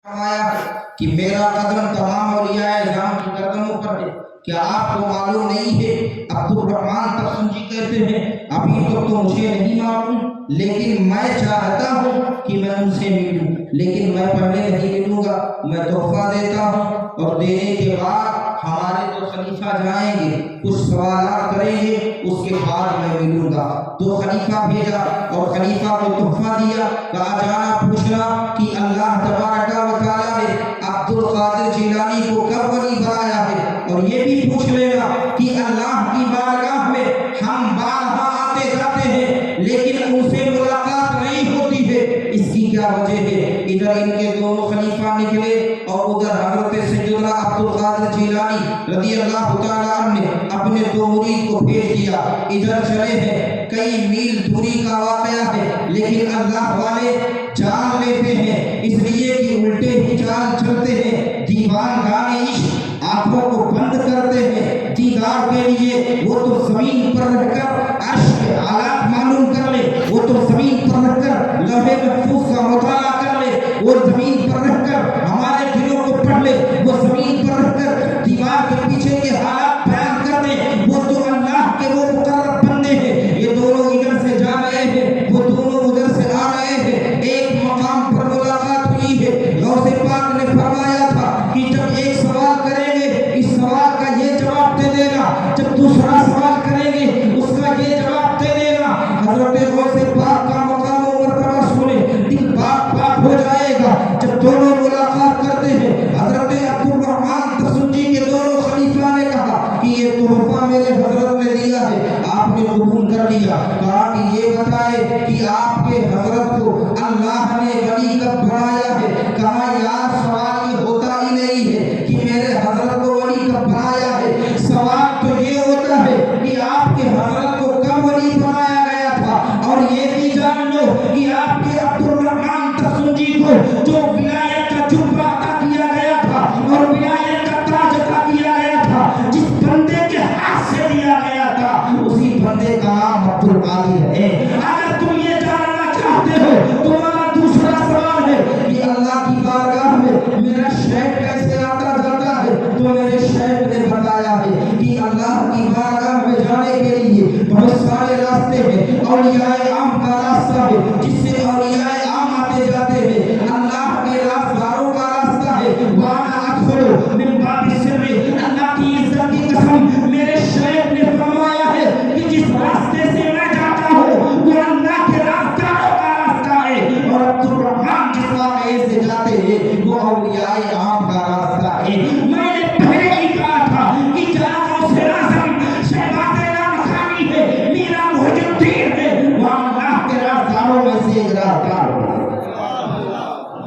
فرمایا ہے کہ میرا قدم تمام اولیاء اعظام کی قدموں پر ہے۔ کیا آپ کو معلوم نہیں ہے؟ عبد الرحمن تفسنجی کہتے ہیں ابھی تو مجھے نہیں معلوم، لیکن میں چاہتا ہوں کہ میں ان سے ملوں، لیکن میں پہلے نہیں ملوں گا، میں تحفہ دیتا ہوں اور دینے کے بعد ہمارے تو خلیفہ جائیں گے، کچھ سوالات کریں گے، اس کے بعد میں ملوں گا۔ تو خلیفہ بھیجا اور خلیفہ کو تحفہ دیا، کہا جانا پوچھنا کہ اللہ تبارک و تعالیٰ نے عبد القادر جیلانی کو کب ولی بنایا ہے، اور یہ بھی پوچھ لینا کہ اللہ کی بارگاہ میں ہم بارہا آتے جاتے ہیں لیکن ان سے ملاقات نہیں ہوتی ہے، اس کی کیا وجہ ہے؟ ادھر ان کے دونوں خلیفہ نکلے اور ادھر حضرت سیدنا عبد القادر جیلانی رضی اللہ تعالیٰ عنہ نے اپنے دو مرید کو بھیج دیا، ادھر چلے ہیں، کئی میل دوری کا واقعہ ہے، لیکن اللہ والے جان لیتے ہیں اس لیے کہ الٹے ہی چال چلتے ہیں، دیوان گانے عشق آنکھوں کو بند کرتے ہیں دیدار کے لیے، وہ تو زمین پر رہ کر عرش کے حالات معلوم کر لے، وہ تو زمین پر رہ کر لوح محفوظ کا مطالعہ کر لے، وہ زمین پر رہ کر ہمارے دلوں کو پڑھ لے، وہ زمین پر رہ کر دیوار کے پیچھے کے حالات بیان کر دے، وہ تو اللہ کے وہ مقرب بندے ہیں۔ یہ دونوں ادھر سے جا رہے ہیں، وہ دونوں ادھر سے آ رہے ہیں، ایک مقام پر ملاقات ہوئی ہے، غوث پاک نے فرمایا تھا کہ جب ایک سوال کریں گے اس سوال کا یہ جواب دے دینا، جب دوسرا سوال کریں گے اس کا یہ جواب دے دینا۔ حضرت غوث پاک کا مقام و مرتبہ سنے دل پاک پاک ہو جائے گا۔ جب دونوں ملاقات کرتے ہیں، حضرت عبد الرحمن تفسنجی کے دونوں خلیفہ نے کہا کہ یہ تحفہ میرے حضرت نے دیا ہے، آپ نے قبول کر لیا، کہا کہ یہ بتائے کہ آپ کے حضرت کو اللہ نے ولی کب بنایا ہے؟ کہا یار سوال یہ ہوتا ہی نہیں ہے کہ میرے حضرت کو ولی کب بنایا ہے، سوال تو یہ ہوتا ہے کہ آپ کے حضرت کو کب ولی بنایا گیا تھا، اور یہ بھی جان لو کہ آپ کے عبد الرحمن تفسنجی کو جو ولایت کا جبہ عطا کیا گیا تھا اور ولایت کا تاج عطا کیا گیا تھا، جس بندے کے ہاتھ سے دیا گیا تھا اسی بندے کا نام عبد القادر ہے۔ اگر تم یہ جاننا چاہتے ہو، تمہارا دوسرا سوال ہے کہ اللہ کی بارگاہ میں میرا شیخ کیسے آتا جاتا ہے، تو میرے شیخ نے بتایا ہے کہ اللہ کی بارگاہ میں جانے کے لیے بہت سارے راستے ہیں، اولیاء عام کا راستہ ہے جس سے اولیاء عام آتے جاتے ہیں، اللہ کے رازداروں کا راستہ ہے، وَأَنَا أَدْخُلُ مِن بَابِ السِّرِّ، اللہ کی عزت کی قسم میرے شیخ نے فرمایا ہے کہ جس راستے سے میں جاتا ہوں وہ اللہ کے رازداروں کا راستہ ہے، اور عبد الرحمن جس واقعے سے جاتے ہیں وہ اولیاء عام کا راستہ ہے۔ میں نے پہلے ہی کہا تھا کہ جناب غوث اعظم شہباز نامخانی ہے، میرا محی الدین ہے، وہ اللہ کے رازداروں میں سے ایک رازدار ہے۔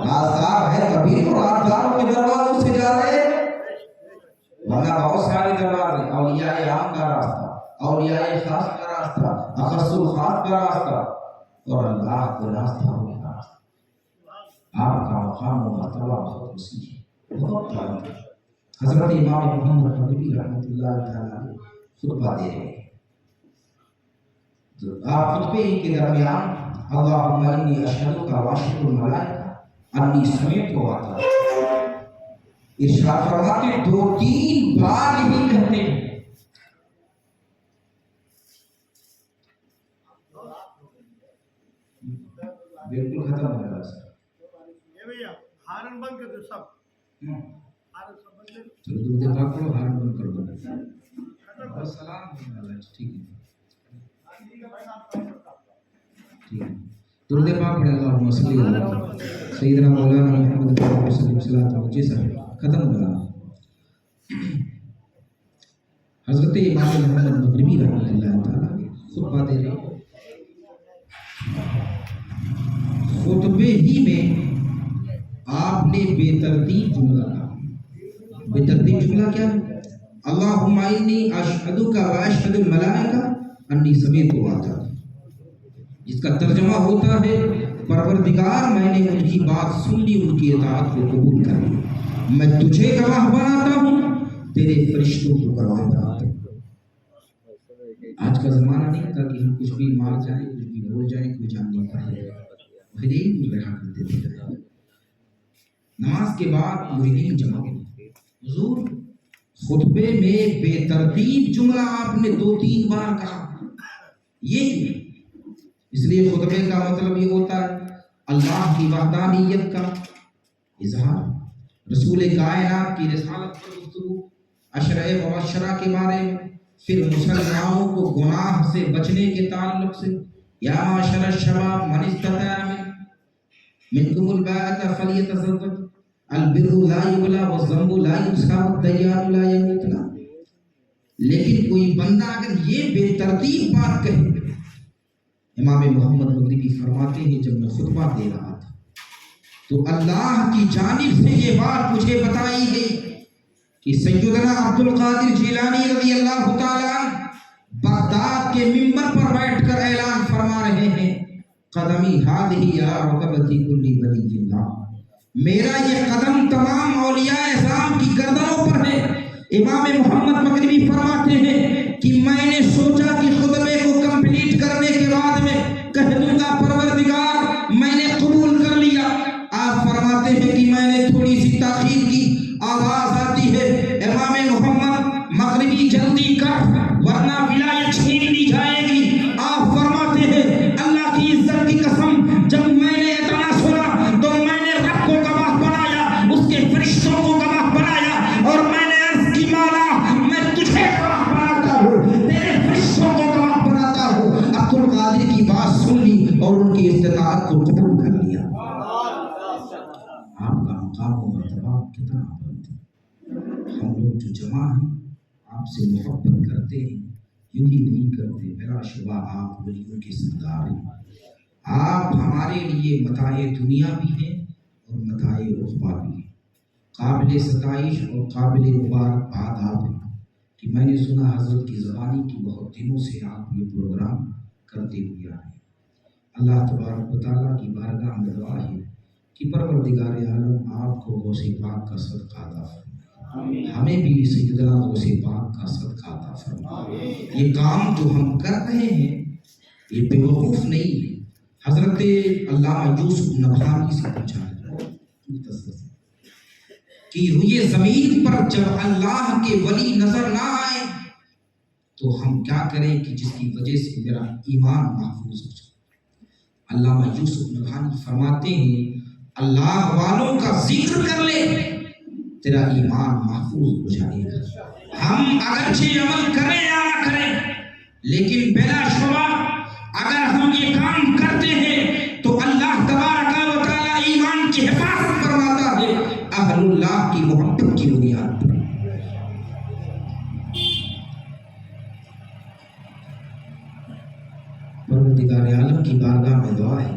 رازدار ہے کبھی تو رازداروں کے دروازوں سے جا رہے ہیں، ورنہ بہت سارے دروازے، اولیاء عام کا راستہ، اولیاء خاص کا راستہ، اخص الخاص کا راستہ، اور اللہ کے راستہ کا راستہ۔ آپ کا مقام و مرتبہ بہت وسیع ہے، بہت بلند ہے۔ حضرت امام محمد حبیبی رحمۃ اللہ تعالیٰ خطبہ دے رہے ہیں، آپ خطبے کے درمیان اللہم انی اشہدک واشہد الملائکہ انی سمعت واطعت، ارشاد فرماتے دو تین بار ہی کہتے ہیں۔ بالکل ختم ہو رہا ہے یہ بھیا، ہارن بند کر دو سب، ہارن سب بند کر دو، چلو درود پاک پڑھو، ہارن بند کر دو، بس سلام علیکم، ٹھیک ہے ٹھیک ہے، درود پاک پڑھے، اللہم صلی علی سیدنا مولانا محمد صلی اللہ علیہ وسلم، جی سر ختم ہو رہا۔ حضرت امام محمد مغربی رحمۃ اللہ تعالیٰ خطبہ دے رہے ہیں، خطبے ہی میں آپ نے بے ترتیب جملہ کہا۔ بے ترتیب جملہ کیا ہے؟ اللہم انی اشہدک واشہد الملائکہ انی سمعت واطعت، جس کا ترجمہ ہوتا ہے پروردگار میں نے ان کی بات سن لی، ان کی اطاعت کو قبول کر لی، میں تجھے گواہ بناتا ہوں، تیرے فرشتوں کو گواہ بناتا ہوں۔ آج کا زمانہ نہیں تھا کہ ہم کچھ بھی مار جائیں، کچھ بھی بول جائیں، کوئی جان نہیں پائے، پھر ایک بھی بیٹھا کر دیتے ہیں۔ نماز کے بعد مریدین جمع ہوئے. حضور خطبے میں بے ترتیب جملہ آپ نے 2-3 بار کہا، یہ کیوں؟ اس لیے خطبے کا مطلب یہ ہوتا ہے اللہ کی وحدانیت کا اظہار، رسول کائنات کی رسالت پر گفتگو، عشرہ مبشرہ کے بارے میں، پھر مسلمانوں کو گناہ سے بچنے کے تعلق سے، یا معاشر الشباب من استطاع منکم الباءۃ فلیتزوج البر لا یبلا والذنب لا یحصى والدیان لا یموتنا. لیکن کوئی بندہ اگر یہ بے ترتیب بات کہے، امام محمد مغربی فرماتے ہیں جب میں خطبہ دے رہا تھا تو اللہ کی جانب سے یہ بات مجھے بتائی گئی کہ سیدنا عبد القادر جیلانی رضی اللہ تعالیٰ عنہ بغداد کے ممبر پر بیٹھ کر اعلان فرما رہے ہیں قدمی ہادھی یا رقبتی کلی ولی اللہ، میرا یہ قدم تمام اولیاء اعظام کی گردنوں پر ہے. امام محمد مغربی فرماتے ہیں کہ میں نے سوچا کہ خطبے کو کمپلیٹ کرنے کے بعد میں کہہ دوں گا پروردگار میں نے قبول کر لیا. آپ فرماتے ہیں کہ میں نے تھوڑی سی تاخیر کی، آواز آتی ہے امام محمد مغربی جلدی کر ورنہ ولایت چھین لی جائے گی. آپ فرماتے ہیں اللہ کی عزت کی قسم جب میں نے اتنا سنا تو میں نے رب کو گواہ بنایا، اس کے فرشتوں کو گواہ بنایا، اور میں نے عرض کی مولا میں تجھے گواہ بناتا ہوں، تیرے فرشتوں کو گواہ بناتا ہوں. عبد القادر کی بات سن لی اور ان کی استطاعت کو قبول کر لیا. آپ کا مقام و مرتبہ کتنا بلند ہے. ہم لوگ جو جمع ہیں آپ سے محبت کرتے ہیں، یوں ہی نہیں کرتے، بلا شبہ آپ ولیوں کے سردار ہیں. آپ ہمارے لیے متاع دنیا بھی ہیں اور متاع عقبیٰ بھی ہیں. قابل ستائش اور قابل مبارکباد آپ ہیں کہ میں نے سنا حضرت کی زبانی کی بہت دنوں سے آپ یہ پروگرام کرتے ہوئے آئے. اللہ تبارک و تعالیٰ کی بارگاہ میں دعا ہے کہ پروردگار عالم آپ کو غوث پاک کا صدقہ عطا فرمائے، ہمیں بھی سیدنا غوث پاک کا صدقہ عطا فرمائے. یہ کام جو ہم کر رہے ہیں یہ بے وقوف نہیں ہے. حضرت علامہ یوسف نبہانی سے پوچھا ہے کہ یہ زمین پر جب اللہ کے ولی نظر نہ آئے تو ہم کیا کریں کہ جس کی وجہ سے میرا ایمان محفوظ ہو جائے. علامہ یوسف نبہانی فرماتے ہیں اللہ والوں کا ذکر کر لے تیرا ایمان محفوظ ہو جائے گا. ہم اگرچہ عمل کریں یا نہ کریں لیکن بلا شبہ اگر ہم یہ کام کرتے ہیں تو اللہ تبارک و تعالی ایمان کی حفاظت فرماتا ہے اہل اللہ کی محبت کی بنیاد پر. پروردگار عالم کی بارگاہ میں دعا ہے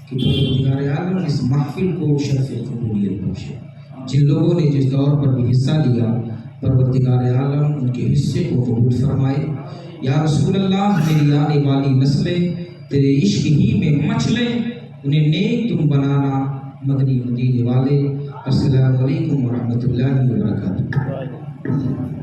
کہ پروردگار عالم اس محفل کو شرف قبولیت بخشے. جن لوگوں نے جس دور پر بھی حصہ لیا پروردگار عالم ان کے حصے کو قبول فرمائے. یا رسول اللہ میری آنے والی نسلیں تیرے عشق ہی میں مچلیں، انہیں نیک تم بنانا مدنی مدینے والے. السلام علیکم ورحمۃ اللہ وبرکاتہ.